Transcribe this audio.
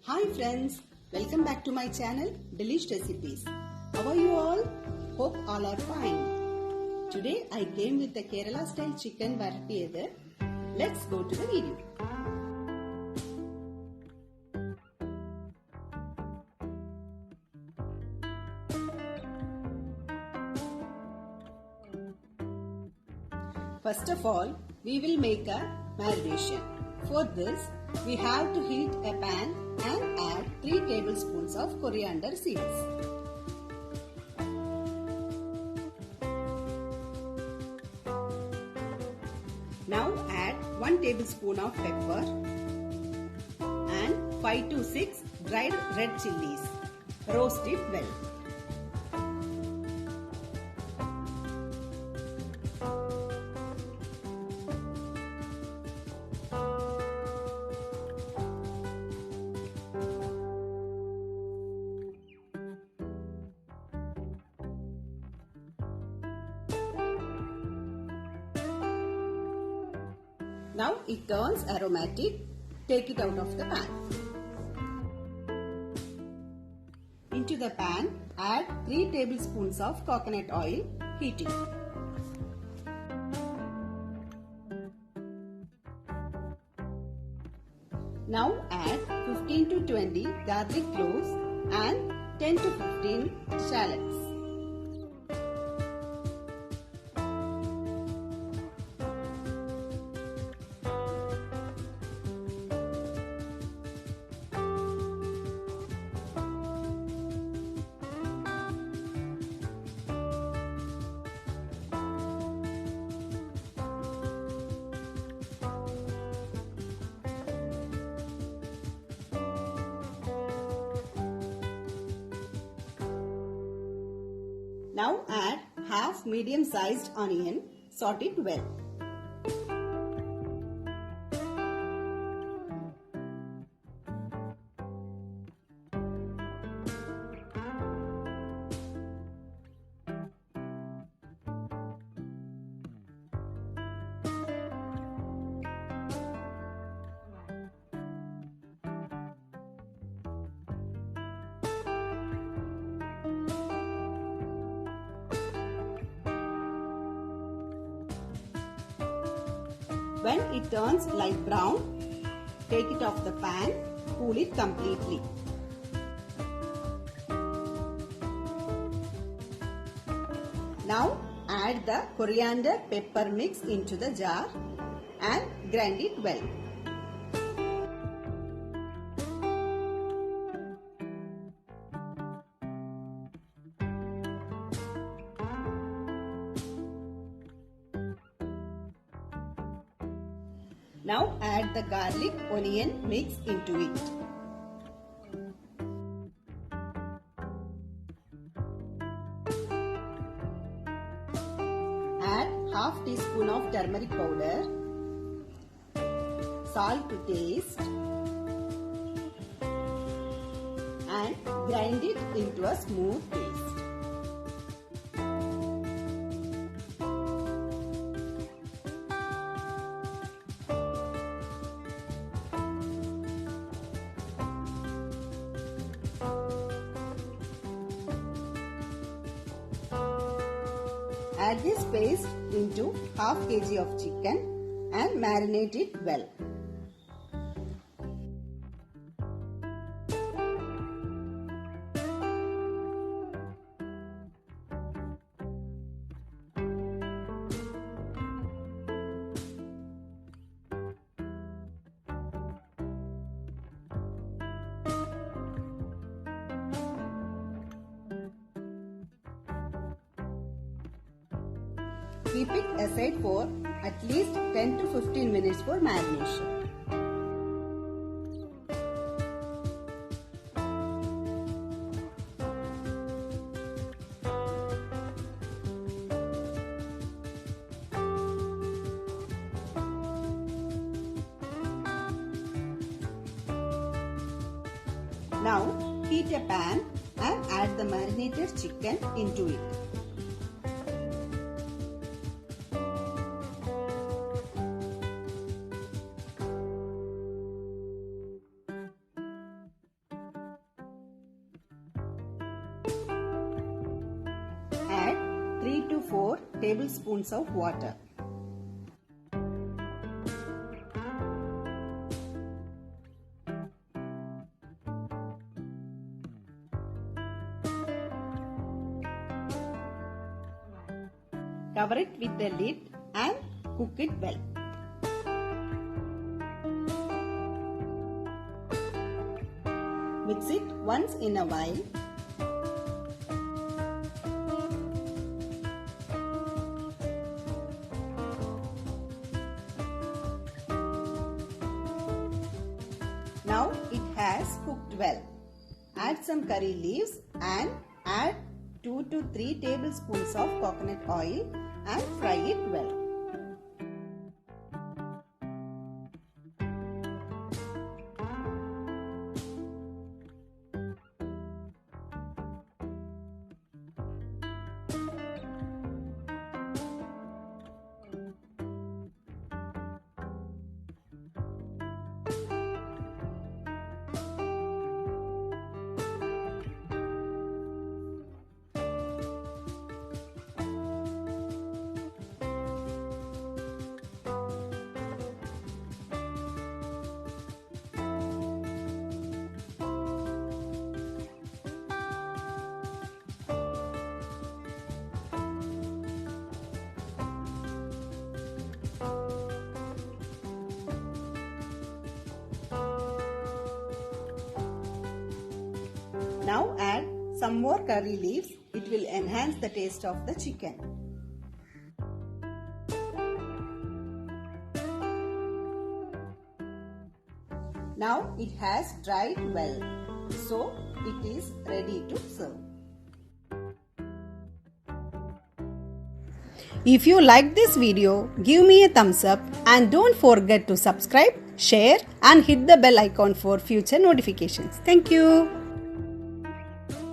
Hi friends, welcome back to my channel Delish Recipes. How are you all? Hope all are fine. Today I came with the Kerala style chicken Varattiyathu. Let's go to the video. First of all, we will make a marination. For this, we have to heat a pan and add 3 tablespoons of coriander seeds. Now add 1 tablespoon of pepper and 5 to 6 dried red chillies. Roast it well. Now it turns aromatic. Take it out of the pan. Into the pan, add 3 tablespoons of coconut oil. Heat it. Now add 15 to 20 garlic cloves and 10 to 15 shallots. Now add half medium-sized onion, saute it well. When it turns light brown, take it off the pan, cool it completely. Now add the coriander pepper mix into the jar and grind it well. Now add the garlic onion mix into it. Add half teaspoon of turmeric powder, salt to taste, and grind it into a smooth paste. Add this paste into half kg of chicken and marinate it well. Keep it aside for at least 10 to 15 minutes for marination. Now heat a pan and add the marinated chicken into it. tablespoons of water. Cover it with the lid and cook it well. Mix it once in a while. Now it has cooked well. Add some curry leaves and add 2 to 3 tablespoons of coconut oil and fry it well. Now add some more curry leaves. It will enhance the taste of the chicken. Now it has dried well, so it is ready to serve. If you like this video, give me a thumbs up and don't forget to subscribe, share and hit the bell icon for future notifications. Thank you.